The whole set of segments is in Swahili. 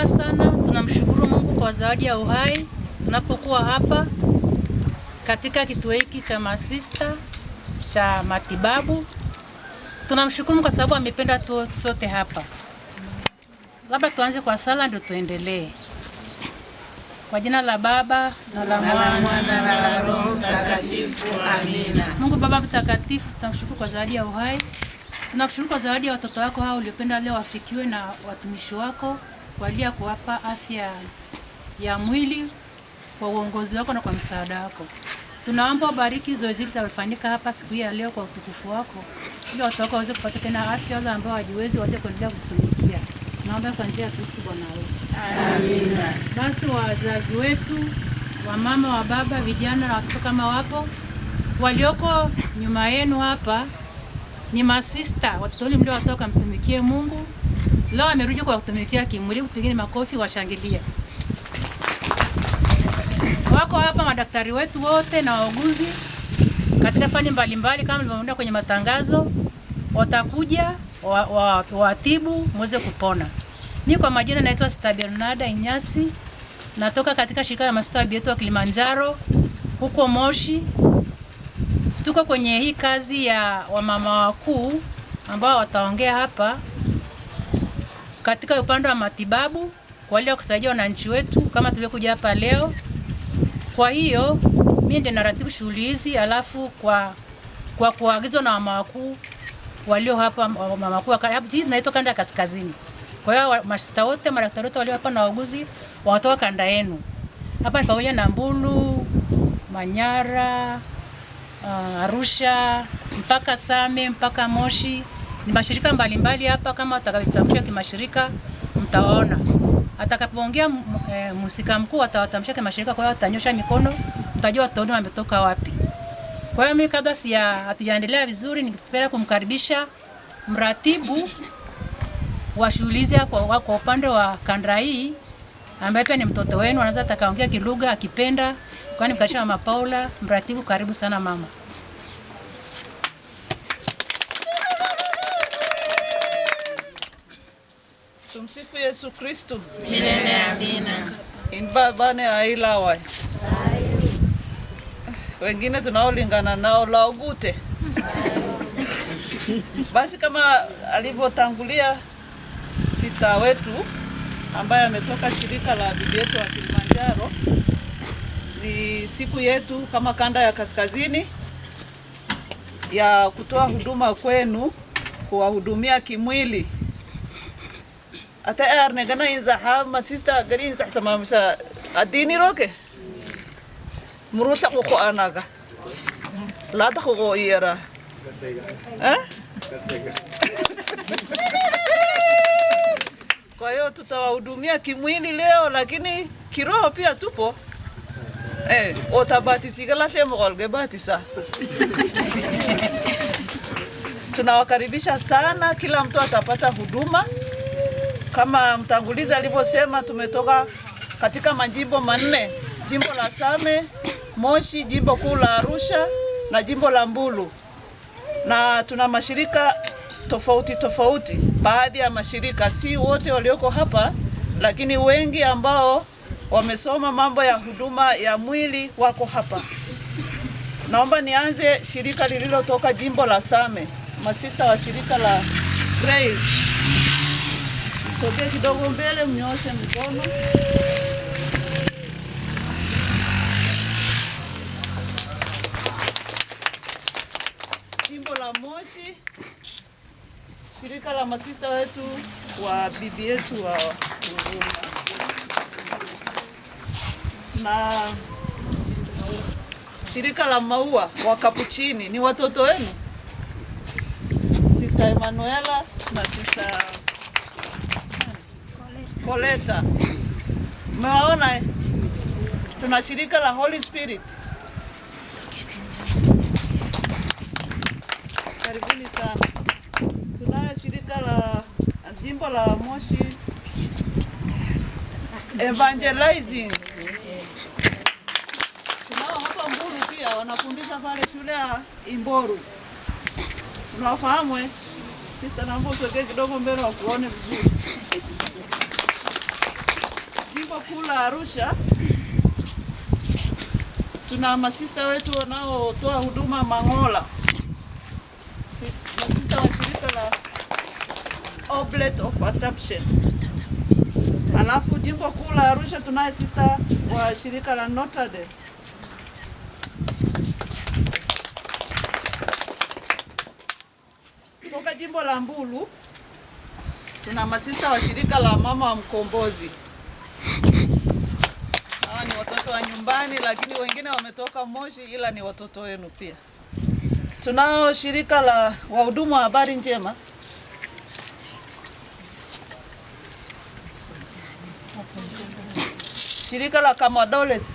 furaha sana. Tunamshukuru Mungu kwa zawadi ya uhai tunapokuwa hapa katika kituo hiki cha masista cha matibabu. Tunamshukuru kwa sababu amependa tu sote hapa. Labda tuanze kwa sala ndio tuendelee. Kwa jina la Baba na la Mwana na la Roho Mtakatifu. Amina. Mungu Baba mtakatifu, tunakushukuru kwa zawadi ya uhai. Tunakushukuru kwa zawadi ya watoto wako hao uliopenda leo wafikiwe na watumishi wako kwa ajili ya kuwapa afya ya mwili kwa uongozi wako na kwa msaada wako. Tunaomba ubariki zoezi hili litalofanyika hapa siku ya leo kwa utukufu wako. Ili watoto wako waweze kupata tena afya, wale ambao hawajiwezi waweze kuendelea kutumikia. Naomba kwa njia ya Kristo Bwana wetu. Amina. Basi wazazi wetu, wa mama, wa baba, vijana na watoto kama wapo walioko nyuma yenu hapa ni masista, watoto wale mlio watoka mtumikie Mungu. Leo amerudi kwa kutumikia kimwili, pigeni makofi washangilie. Wako hapa madaktari wetu wote na wauguzi katika fani mbalimbali kama nilivyoona kwenye matangazo, watakuja watibu muweze kupona. Mimi kwa majina naitwa Sister Bernarda Inyasi, natoka katika shirika la masista yetu wa Kilimanjaro huko Moshi. Tuko kwenye hii kazi ya wamama wakuu ambao wataongea hapa katika upande wa matibabu kwa ajili ya kusaidia wananchi wetu kama tulivyokuja hapa leo. Kwa hiyo mimi ndiye naratibu shughuli hizi, alafu kwa kuagizwa na mama wakuu walio hapa, mama wakuu hapa tunaitwa kanda ya kaskazini. Kwa hiyo masista wote, madaktari wote walio hapa na wauguzi wanatoka kanda yenu. Hapa ni pamoja na Mbulu, Manyara, Arusha, mpaka Same, mpaka Moshi. Ni mashirika mbalimbali hapa, kama watakavyotamsha kimashirika mtawaona. Atakapoongea mhusika mkuu atawatamsha kimashirika, kwa hiyo atanyosha mikono, mtajua watu wametoka wapi. Kwa hiyo mimi kabla hatujaendelea vizuri, ningependa kumkaribisha mratibu wa shughuli hizi kwa upande wa kanda hii, ambaye pia ni mtoto wenu, anaweza atakaongea kilugha akipenda. Kwani mkasha Mama Paula, mratibu, karibu sana mama. Tumsifu Yesu Kristo. Milele amina. Inbabane ailawa. Wengine tunaolingana nao laogute. Basi kama alivyotangulia sister wetu ambaye ametoka shirika la bibi yetu wa Kilimanjaro, ni siku yetu kama kanda ya kaskazini ya kutoa huduma kwenu, kuwahudumia kimwili. Ata arnegana inza hama sister gari inza tamamsa adini roke muruta ko anaga la ta ko yera Kwa hiyo tutawahudumia kimwili leo, lakini kiroho pia tupo. Otabatisika shemo kolge batisa. Tunawakaribisha sana, kila mtu atapata huduma. Kama mtangulizi alivyosema, tumetoka katika majimbo manne: jimbo la Same, Moshi, jimbo kuu la Arusha na jimbo la Mbulu. Na tuna mashirika tofauti tofauti. Baadhi ya mashirika, si wote walioko hapa, lakini wengi ambao wamesoma mambo ya huduma ya mwili wako hapa. Naomba nianze shirika lililotoka jimbo la Same, masista wa shirika la Grail. Sote kidogo mbele, mnyoshe mikono. Jimbo la Moshi, shirika la masista wetu wa bibi yetu wa huruma. Na shirika la maua wa Kapuchini ni watoto wenu, Sister Emanuela na Sister Koleta. Mmewaona? Tuna shirika la Holy Spirit. Karibuni sana. Tuna shirika la jimbo la Moshi Evangelizing. Tunao hapa Mbulu pia wanafundisha pale shule ya Imboru. Unafahamu Sister, naomba usogee kidogo mbele wakuone vizuri. jimbo kuu la Arusha tuna masista wetu wanaotoa huduma Mangola, masista wa shirika la Oblate of Assumption. Alafu jimbo kuu la Arusha tunaye sista wa shirika la Notre Dame. Kutoka jimbo la Mbulu tuna masista wa shirika la Mama wa Mkombozi. Hawa ni watoto wa nyumbani, lakini wengine wametoka Moshi, ila ni watoto wenu pia. Tunao shirika la wahudumu wa habari njema. Shirika la Kamadoles.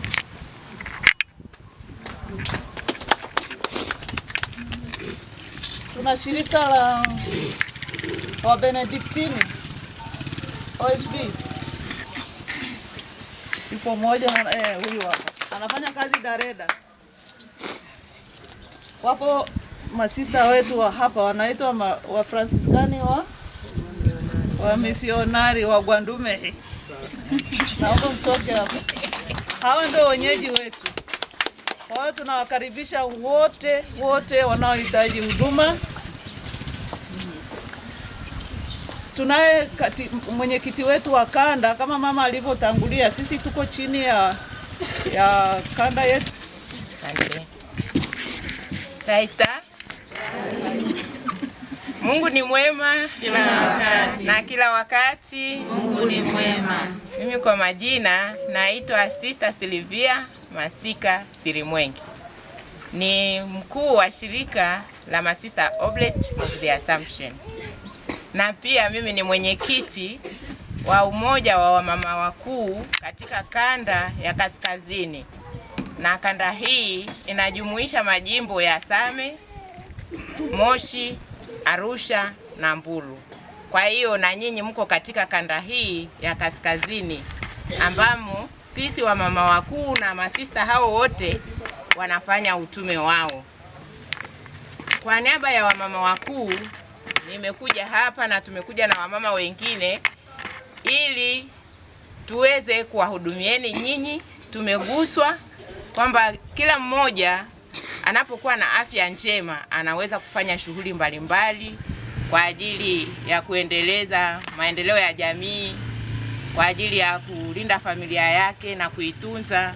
Tuna shirika la wa Benediktini OSB. Yupo mmoja huyu hapa. Anafanya kazi Dareda. Wapo masista wetu wa hapa wanaitwa wa Franciscani wa misionari wa Gwandumehi. Naomba mtoke hapa. Hawa ndio wenyeji wetu. Kwa hiyo tunawakaribisha wote wanaohitaji huduma. Tunaye mwenyekiti wetu wa kanda kama mama alivyotangulia. Sisi tuko chini ya kanda yetu. Asante. Saita. Mungu ni mwema kila wakati. Na kila wakati Mungu ni mwema. Mimi kwa majina naitwa Sister Silvia Masika Sirimwengi. Ni mkuu wa shirika la Masista Oblate of the Assumption. Na pia mimi ni mwenyekiti wa umoja wa wamama wakuu katika kanda ya kaskazini. Na kanda hii inajumuisha majimbo ya Same, Moshi, Arusha na Mbulu. Kwa hiyo na nyinyi mko katika kanda hii ya kaskazini ambamo sisi wamama wakuu na masista hao wote wanafanya utume wao. Kwa niaba ya wamama wakuu nimekuja hapa na tumekuja na wamama wengine ili tuweze kuwahudumieni nyinyi. Tumeguswa kwamba kila mmoja anapokuwa na afya njema anaweza kufanya shughuli mbalimbali kwa ajili ya kuendeleza maendeleo ya jamii, kwa ajili ya kulinda familia yake na kuitunza.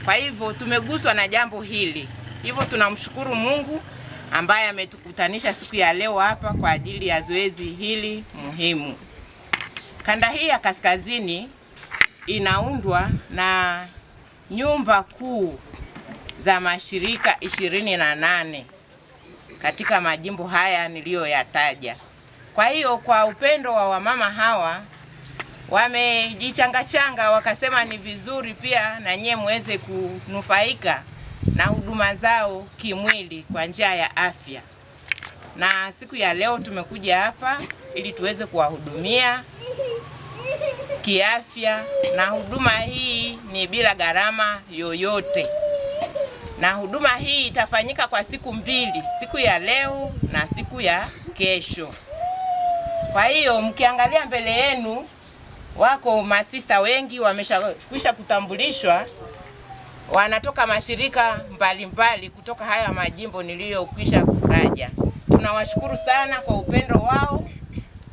Kwa hivyo tumeguswa na jambo hili. Hivyo tunamshukuru Mungu ambaye ametukutanisha siku ya leo hapa kwa ajili ya zoezi hili muhimu. Kanda hii ya kaskazini inaundwa na nyumba kuu za mashirika 28 katika majimbo haya niliyoyataja. Kwa hiyo kwa upendo wa wamama hawa wamejichangachanga wakasema ni vizuri pia na nyie muweze kunufaika na huduma zao kimwili kwa njia ya afya. Na siku ya leo tumekuja hapa ili tuweze kuwahudumia kiafya, na huduma hii ni bila gharama yoyote. Na huduma hii itafanyika kwa siku mbili, siku ya leo na siku ya kesho. Kwa hiyo mkiangalia mbele yenu wako masista wengi wameshakwisha kutambulishwa, wanatoka mashirika mbalimbali kutoka haya majimbo niliyokwisha kutaja. Tunawashukuru sana kwa upendo wao,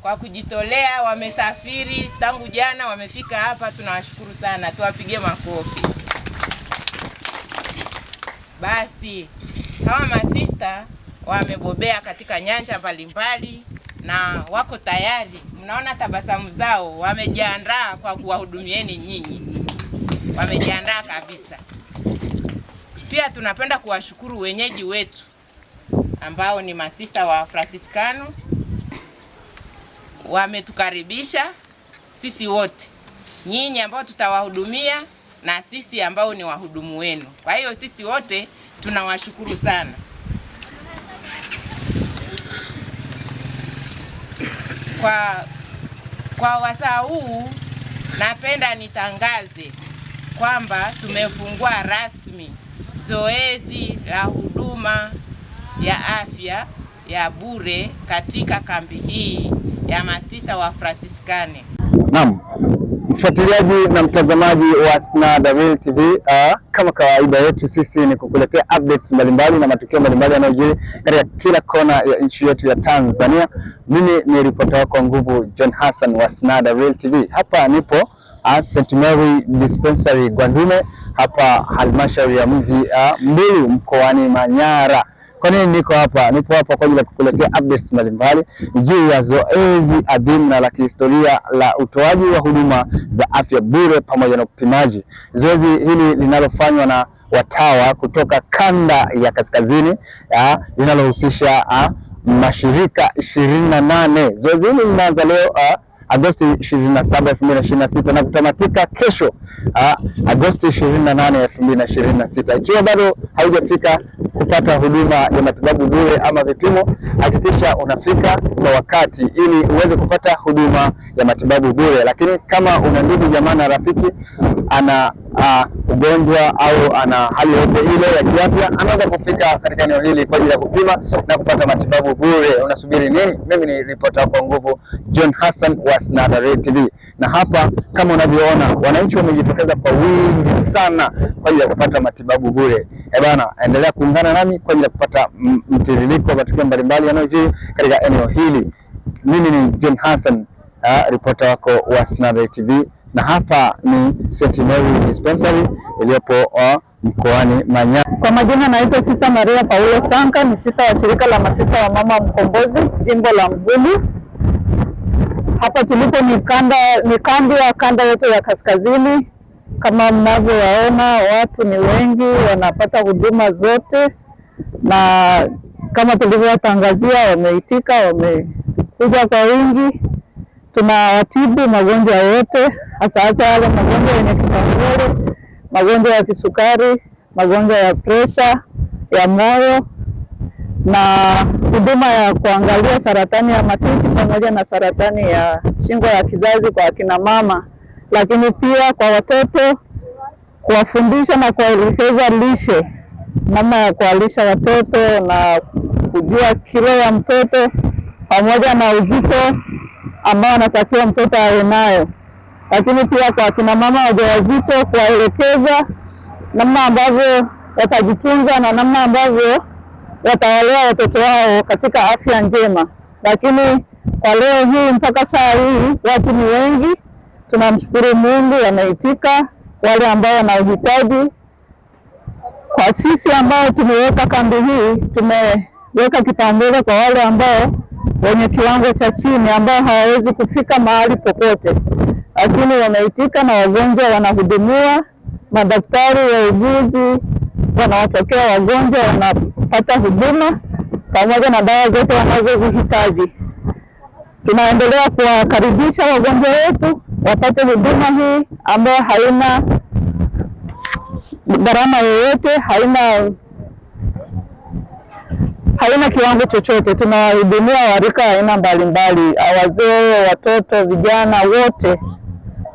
kwa kujitolea, wamesafiri tangu jana wamefika hapa. Tunawashukuru sana, tuwapigie makofi. Basi hawa masista wamebobea katika nyanja mbalimbali na wako tayari. Mnaona tabasamu zao, wamejiandaa kwa kuwahudumieni nyinyi. Wamejiandaa kabisa. Pia tunapenda kuwashukuru wenyeji wetu ambao ni masista wa Franciscano. Wametukaribisha sisi wote, nyinyi ambao tutawahudumia na sisi ambao ni wahudumu wenu. Kwa hiyo sisi wote tunawashukuru sana. Kwa wasaa huu napenda nitangaze kwamba tumefungua rasmi zoezi la huduma ya afya ya bure katika kambi hii ya masista wa Franciscani. Naam, Mfuatiliaji na mtazamaji wa Snada Real TV, kama kawaida yetu sisi ni kukuletea updates mbalimbali na matukio mbalimbali yanayojiri katika kila kona ya nchi yetu ya Tanzania. Mimi ni ripota wako nguvu John Hassan wa Snada Real TV. Hapa nipo St. Mary Dispensary Gwandume, hapa halmashauri ya mji Mbulu mkoani Manyara. Kwa nini niko hapa? Nipo hapa kwa ajili ya kukuletea updates mbalimbali juu ya zoezi adhimu na la kihistoria la utoaji wa huduma za afya bure pamoja na upimaji. Zoezi hili linalofanywa na watawa kutoka kanda ya kaskazini linalohusisha mashirika 28. Zoezi hili linaanza leo Agosti 27, 2026 na kutamatika kesho Agosti 28, 2026. Ikiwa bado haujafika kupata huduma ya matibabu bure ama vipimo, hakikisha unafika kwa wakati ili uweze kupata huduma ya matibabu bure. Lakini kama una ndugu jamaa na rafiki ana ugonjwa au ana hali yote ile ya kiafya, anaweza kufika katika eneo hili kwa ajili ya kupima na kupata matibabu bure. Unasubiri nini? Mimi ni ripota kwa nguvu John Hassan wa Snada Real TV, na hapa kama unavyoona wananchi wamejitokeza kwa wingi sana kwa ajili ya kupata matibabu bure. Bana, endelea kuungana nami kwa ajili ya kupata mtiririko wa matukio mbalimbali yanayojiri katika eneo hili. Mimi ni John Hassan, ripota wako wa Snada Real TV, na hapa ni St. Mary Dispensary iliyopo mkoani Manyara. Kwa majina naitwa Sister Maria Paulo Sanka, ni sister wa shirika la masista wa mama mkombozi jimbo la Mbulu. Hapa tulipo ni kambi ya kanda yote ya kaskazini. Kama mnavyowaona watu ni wengi, wanapata huduma zote, na kama tulivyotangazia wameitika, wamekuja kwa wingi. Tunawatibu magonjwa yote, hasa yale magonjwa yenye kipaumbele, magonjwa ya kisukari, magonjwa ya presha ya moyo, na huduma ya kuangalia saratani ya matiti pamoja na saratani ya shingo ya kizazi kwa akina mama, lakini pia kwa watoto, kuwafundisha na kuwaelekeza lishe, namna ya kuwalisha watoto na kujua kilo ya mtoto pamoja na uzito ambao anatakiwa mtoto awe nayo. Lakini pia kwa akina mama wajawazito, kuwaelekeza namna ambavyo watajitunza na namna ambavyo watawalea watoto wao katika afya njema. Lakini kwa leo hii mpaka saa hii watu ni wengi, tunamshukuru Mungu, wameitika wale ambao wana uhitaji. Kwa sisi ambao tumeweka kambi hii, tumeweka kipaumbele kwa wale ambao wenye kiwango cha chini ambao hawawezi kufika mahali popote, lakini wameitika na wagonjwa wanahudumiwa. Madaktari, wauguzi wanawapokea wagonjwa, wanapata huduma pamoja na dawa zote wanazozihitaji. Tunaendelea kuwakaribisha wagonjwa wetu wapate huduma hii ambayo haina gharama yoyote, haina kiwango chochote. Tunawahudumia warika aina mbalimbali, wazee, watoto, vijana, wote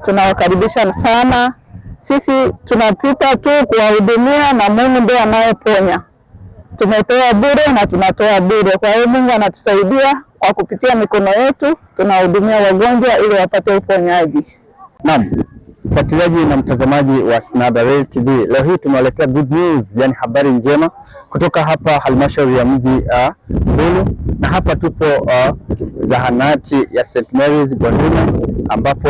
tunawakaribisha sana. Sisi tunapita tu kuwahudumia na Mungu ndiye anayeponya. Tumepewa bure na tunatoa bure. Kwa hiyo Mungu anatusaidia kwa kupitia mikono yetu, tunahudumia wagonjwa ili wapate uponyaji. Naam, mfuatiliaji na mtazamaji wa Snada Real TV, leo hii tumewaletea good news, yani habari njema kutoka hapa halmashauri ya mji Mbulu, na hapa tupo zahanati ya St. Mary's Gwandume, ambapo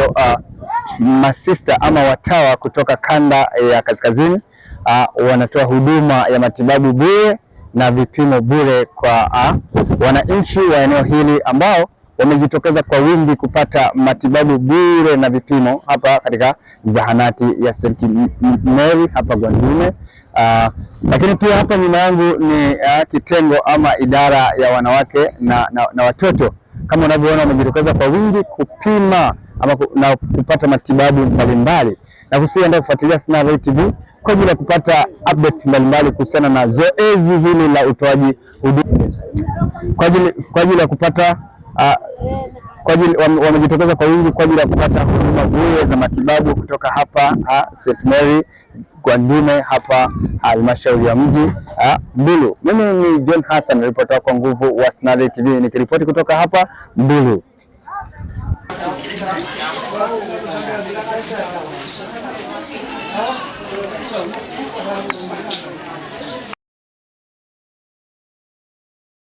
masista ama watawa kutoka kanda ya kaskazini wanatoa huduma ya matibabu bure na vipimo bure kwa wananchi wa eneo hili ambao wamejitokeza kwa wingi kupata matibabu bure na vipimo hapa katika zahanati ya St. Mary hapa Gwandume. Lakini pia hapa nyuma yangu ni kitengo ama idara ya wanawake na watoto. Kama unavyoona wamejitokeza kwa wingi kupima ama na kupata matibabu mbalimbali, na kusiendelea kufuatilia Snada Real TV kwa ajili ya kupata updates mbalimbali kuhusiana na zoezi hili la utoaji huduma kwa ajili ya kupata wamejitokeza kwa wingi kwa ajili ya kupata huduma bure za matibabu kutoka hapa St. Mary Gwandume hapa halmashauri ya mji Mbulu. Mimi ni John Hassan, ripota wako nguvu wa Snada Real TV, nikiripoti kutoka hapa Mbulu.